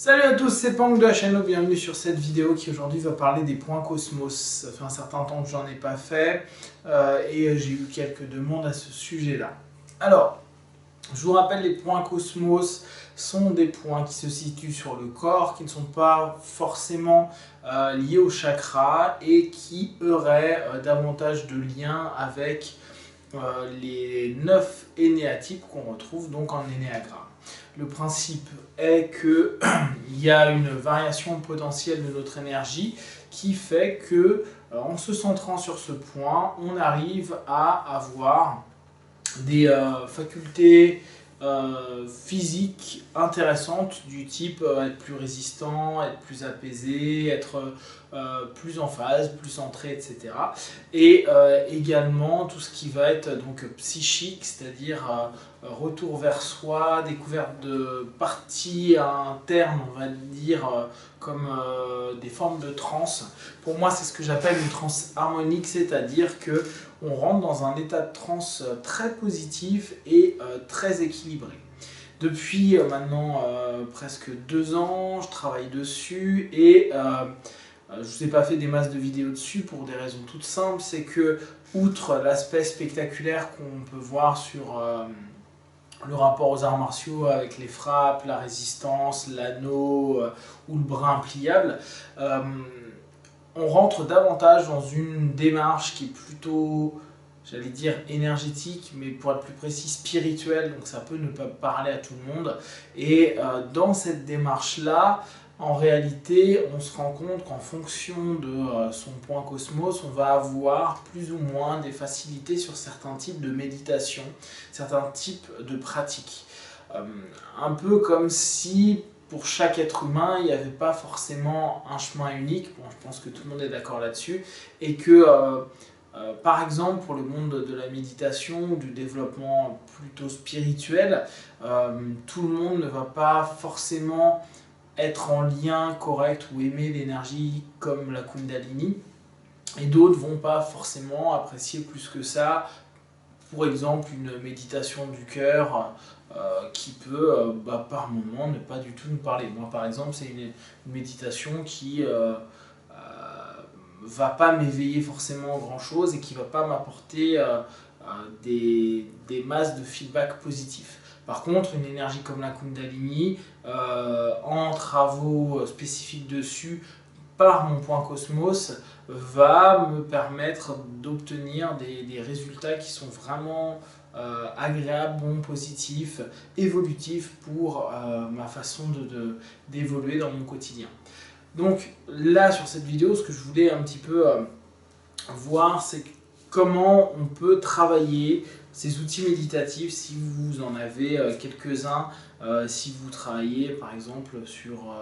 Salut à tous, c'est Pang de la chaîne, bienvenue sur cette vidéo qui aujourd'hui va parler des points cosmos. Ça fait un certain temps que j'en ai pas fait et j'ai eu quelques demandes à ce sujet-là. Alors, je vous rappelle, les points cosmos sont des points qui se situent sur le corps, qui ne sont pas forcément liés au chakra et qui auraient davantage de liens avec les 9 énéatypes qu'on retrouve donc en énéagramme. Le principe est qu'il y a une variation potentielle de notre énergie qui fait que, en se centrant sur ce point, on arrive à avoir des facultés physiques intéressantes du type être plus résistant, être plus apaisé, être plus en phase, plus centré, etc. Et également tout ce qui va être donc psychique, c'est-à-dire retour vers soi, découverte de parties internes, on va dire, comme des formes de transe. Pour moi, c'est ce que j'appelle une transe harmonique, c'est-à-dire que on rentre dans un état de transe très positif et très équilibré. Depuis maintenant presque 2 ans, je travaille dessus et je ne vous ai pas fait des masses de vidéos dessus pour des raisons toutes simples. C'est que, outre l'aspect spectaculaire qu'on peut voir sur le rapport aux arts martiaux avec les frappes, la résistance, l'anneau ou le brin pliable, on rentre davantage dans une démarche qui est plutôt, j'allais dire, énergétique, mais pour être plus précis, spirituelle, donc ça peut ne pas parler à tout le monde. Et dans cette démarche-là, en réalité, on se rend compte qu'en fonction de son point cosmos, on va avoir plus ou moins des facilités sur certains types de méditation, certains types de pratiques. Un peu comme si pour chaque être humain, il n'y avait pas forcément un chemin unique. Bon, je pense que tout le monde est d'accord là-dessus. Et que, par exemple, pour le monde de la méditation, du développement plutôt spirituel, tout le monde ne va pas forcément être en lien correct ou aimer l'énergie comme la Kundalini. Et d'autres vont pas forcément apprécier plus que ça. Pour exemple, une méditation du cœur qui peut, par moment, ne pas du tout nous parler. Moi, par exemple, c'est une méditation qui va pas m'éveiller forcément grand-chose et qui va pas m'apporter des masses de feedback positif. Par contre, une énergie comme la Kundalini, en travaux spécifiques dessus, par mon point cosmos, va me permettre d'obtenir des résultats qui sont vraiment agréables, bons, positifs, évolutifs pour ma façon d'évoluer dans mon quotidien. Donc là, sur cette vidéo, ce que je voulais un petit peu voir, c'est comment on peut travailler ces outils méditatifs si vous en avez quelques-uns, si vous travaillez par exemple sur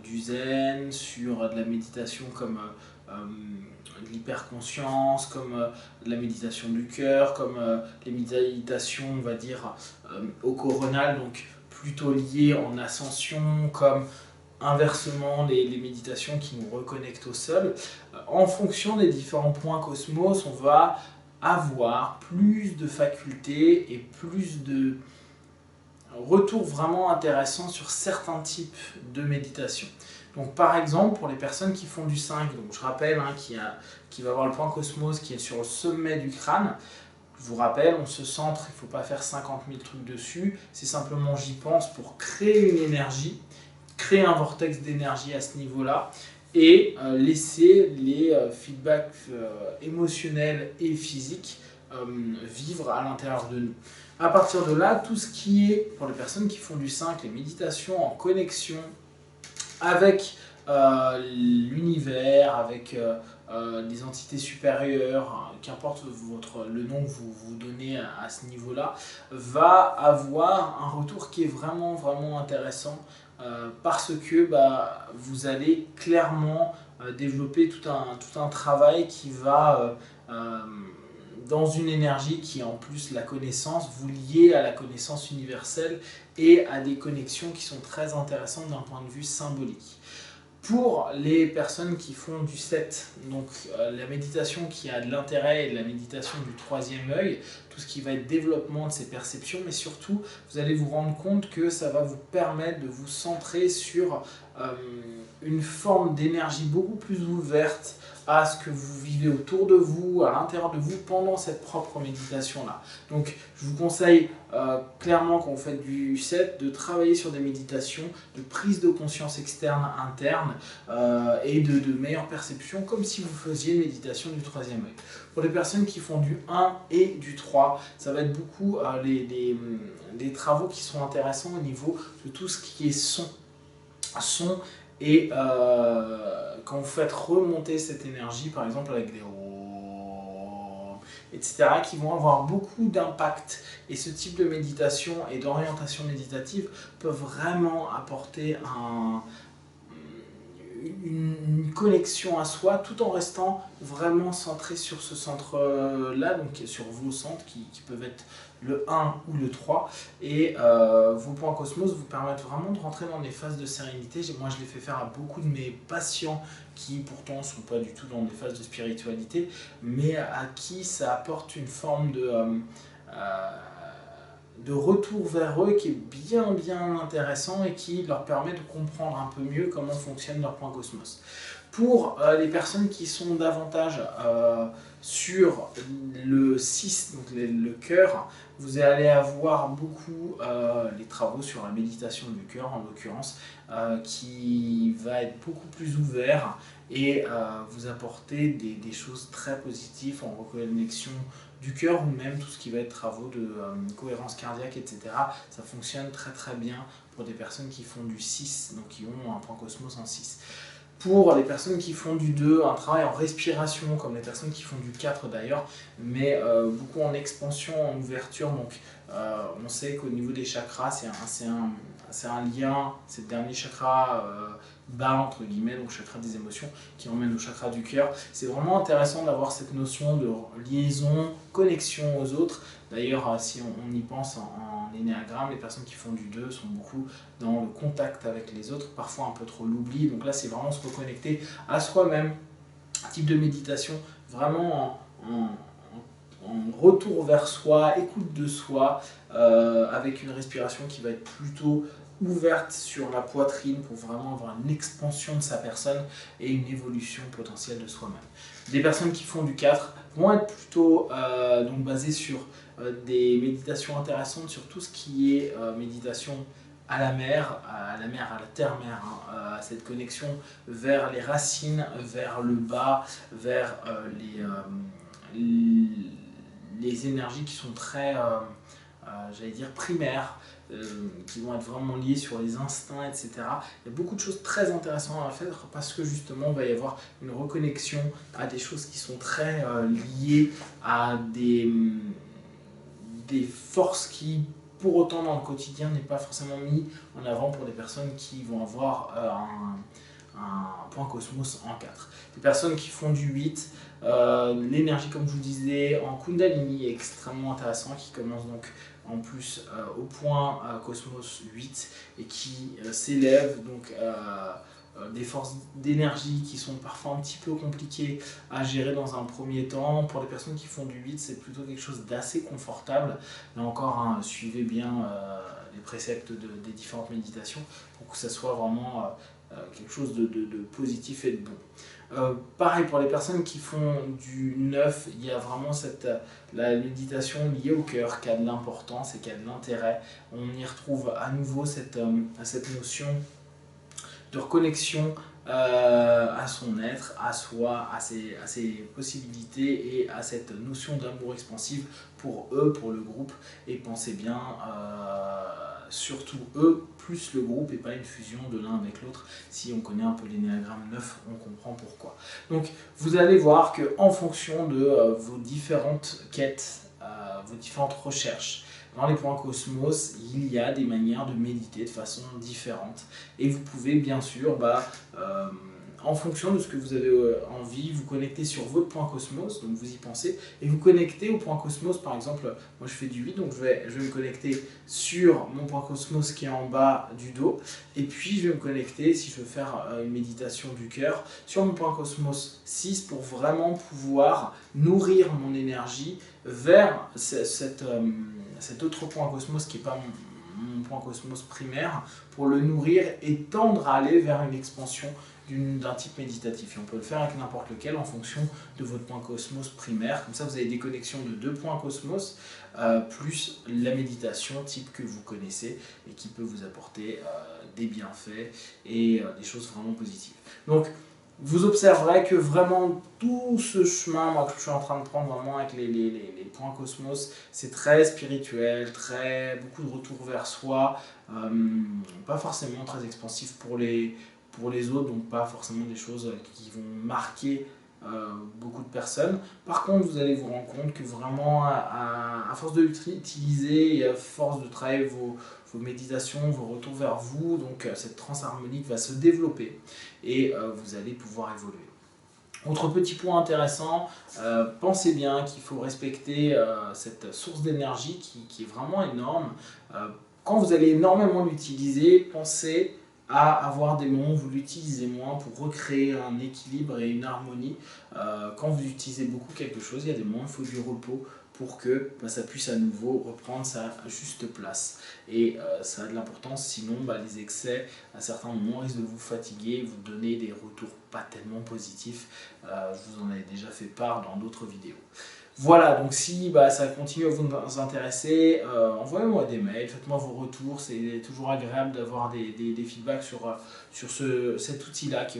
du zen, sur de la méditation comme de l'hyperconscience, comme de la méditation du cœur, comme les méditations, on va dire, au coronal, donc plutôt liées en ascension, comme inversement les méditations qui nous reconnectent au sol. En fonction des différents points cosmos, on va avoir plus de facultés et plus de retours vraiment intéressants sur certains types de méditation. Donc par exemple, pour les personnes qui font du 5, donc je rappelle qui va avoir le point cosmos qui est sur le sommet du crâne. Je vous rappelle, on se centre, il ne faut pas faire 50 000 trucs dessus, c'est simplement j'y pense pour créer une énergie, créer un vortex d'énergie à ce niveau-là et laisser les feedbacks émotionnels et physiques vivre à l'intérieur de nous. À partir de là, tout ce qui est, pour les personnes qui font du 5, les méditations en connexion avec l'univers, avec des entités supérieures, qu'importe le nom que vous vous donnez à ce niveau-là, va avoir un retour qui est vraiment, vraiment intéressant parce que vous allez clairement développer tout un travail qui va dans une énergie qui est en plus la connaissance, vous liez à la connaissance universelle et à des connexions qui sont très intéressantes d'un point de vue symbolique. Pour les personnes qui font du 7, donc la méditation qui a de l'intérêt et la méditation du troisième œil, tout tout ce qui va être développement de ces perceptions, mais surtout, vous allez vous rendre compte que ça va vous permettre de vous centrer sur une forme d'énergie beaucoup plus ouverte à ce que vous vivez autour de vous, à l'intérieur de vous, pendant cette propre méditation-là. Donc, je vous conseille clairement, quand vous faites du 7, de travailler sur des méditations de prise de conscience externe, interne, et de meilleure perception, comme si vous faisiez une méditation du troisième œil. Pour les personnes qui font du 1 et du 3, ça va être beaucoup des travaux qui sont intéressants au niveau de tout ce qui est son. Et quand vous faites remonter cette énergie, par exemple avec des etc., qui vont avoir beaucoup d'impact. Et ce type de méditation et d'orientation méditative peuvent vraiment apporter une connexion à soi, tout en restant vraiment centré sur ce centre-là, donc sur vos centres qui peuvent être le 1 ou le 3, et vos points cosmos vous permettent vraiment de rentrer dans des phases de sérénité. Moi, je l'ai fait faire à beaucoup de mes patients qui pourtant ne sont pas du tout dans des phases de spiritualité, mais à qui ça apporte une forme de retour vers eux qui est bien intéressant et qui leur permet de comprendre un peu mieux comment fonctionne leur point cosmos. Pour les personnes qui sont davantage sur le 6, donc le cœur, vous allez avoir beaucoup les travaux sur la méditation du cœur en l'occurrence, qui va être beaucoup plus ouvert et vous apporter des choses très positives en reconnexion du cœur, ou même tout ce qui va être travaux de cohérence cardiaque, etc. Ça fonctionne très bien pour des personnes qui font du 6, donc qui ont un point cosmos en 6. Pour les personnes qui font du 2, un travail en respiration, comme les personnes qui font du 4 d'ailleurs, mais beaucoup en expansion, en ouverture. Donc on sait qu'au niveau des chakras, c'est un lien, c'est le dernier chakra bas, entre guillemets, donc chakra des émotions, qui emmène au chakra du cœur. C'est vraiment intéressant d'avoir cette notion de liaison, connexion aux autres. D'ailleurs, si on y pense en énéagramme, les personnes qui font du 2 sont beaucoup dans le contact avec les autres, parfois un peu trop l'oubli. Donc là, c'est vraiment se reconnecter à soi-même, type de méditation, vraiment en retour vers soi, écoute de soi, avec une respiration qui va être plutôt ouverte sur la poitrine pour vraiment avoir une expansion de sa personne et une évolution potentielle de soi-même. Des personnes qui font du 4 vont être plutôt donc basées sur des méditations intéressantes sur tout ce qui est méditation à la mer, à la terre-mer, hein, à cette connexion vers les racines, vers le bas, vers les énergies qui sont très, j'allais dire, primaires, qui vont être vraiment liées sur les instincts, etc. Il y a beaucoup de choses très intéressantes à faire parce que justement, il va y avoir une reconnexion à des choses qui sont très liées à des forces qui, pour autant, dans le quotidien, n'est pas forcément mis en avant pour des personnes qui vont avoir un point cosmos en 4. Des personnes qui font du 8, l'énergie, comme je vous disais, en Kundalini est extrêmement intéressant, qui commence donc en plus au point cosmos 8 et qui s'élève donc des forces d'énergie qui sont parfois un petit peu compliquées à gérer dans un premier temps. Pour les personnes qui font du 8, c'est plutôt quelque chose d'assez confortable. Là encore, hein, suivez bien les préceptes des différentes méditations pour que ça soit vraiment quelque chose de positif et de bon. Pareil pour les personnes qui font du 9, il y a vraiment la méditation liée au cœur qui a de l'importance et qui a de l'intérêt. On y retrouve à nouveau cette notion de reconnexion à son être, à soi, à ses possibilités et à cette notion d'amour expansive pour eux, pour le groupe. Et pensez bien, surtout eux, plus le groupe et pas une fusion de l'un avec l'autre. Si on connaît un peu l'énéagramme 9, on comprend pourquoi. Donc vous allez voir qu'en fonction de vos différentes quêtes, vos différentes recherches, dans les points cosmos, il y a des manières de méditer de façon différente. Et vous pouvez bien sûr en fonction de ce que vous avez envie, vous connectez sur votre point Cosmos, donc vous y pensez, et vous connectez au point Cosmos. Par exemple, moi je fais du 8, donc je vais me connecter sur mon point Cosmos qui est en bas du dos, et puis je vais me connecter, si je veux faire une méditation du cœur, sur mon point Cosmos 6 pour vraiment pouvoir nourrir mon énergie vers cet autre point Cosmos qui n'est pas mon point Cosmos primaire, pour le nourrir et tendre à aller vers une expansion d'un type méditatif. Et on peut le faire avec n'importe lequel en fonction de votre point Cosmos primaire. Comme ça, vous avez des connexions de 2 points Cosmos, plus la méditation type que vous connaissez et qui peut vous apporter des bienfaits et des choses vraiment positives. Donc, vous observerez que vraiment tout ce chemin moi, que je suis en train de prendre vraiment avec les points Cosmos, c'est très spirituel, beaucoup de retour vers soi, pas forcément très expansif pour les autres, donc pas forcément des choses qui vont marquer beaucoup de personnes. Par contre, vous allez vous rendre compte que vraiment, à force de l'utiliser et à force de travailler vos méditations, vos retours vers vous, donc cette transe harmonique va se développer et vous allez pouvoir évoluer. Autre petit point intéressant, pensez bien qu'il faut respecter cette source d'énergie qui est vraiment énorme. Quand vous allez énormément l'utiliser, pensez à avoir des moments où vous l'utilisez moins pour recréer un équilibre et une harmonie. Quand vous utilisez beaucoup quelque chose, il y a des moments où il faut du repos pour que ça puisse à nouveau reprendre sa juste place. Et ça a de l'importance, sinon les excès à certains moments risquent de vous fatiguer, vous donner des retours pas tellement positifs. Je vous en avais déjà fait part dans d'autres vidéos. Voilà, donc si ça continue à vous intéresser, envoyez-moi des mails, faites-moi vos retours, c'est toujours agréable d'avoir des feedbacks sur cet outil-là, que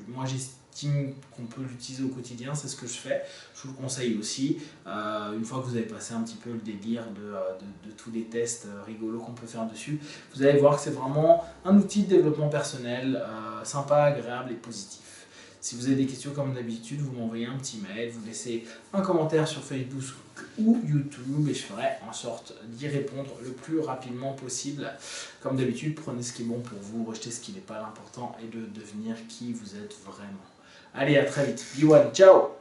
moi j'estime qu'on peut l'utiliser au quotidien, c'est ce que je fais, je vous le conseille aussi, une fois que vous avez passé un petit peu le délire de tous les tests rigolos qu'on peut faire dessus, vous allez voir que c'est vraiment un outil de développement personnel, sympa, agréable et positif. Si vous avez des questions comme d'habitude, vous m'envoyez un petit mail, vous laissez un commentaire sur Facebook ou YouTube et je ferai en sorte d'y répondre le plus rapidement possible. Comme d'habitude, prenez ce qui est bon pour vous, rejetez ce qui n'est pas l'important et de devenir qui vous êtes vraiment. Allez, à très vite. Be one, ciao!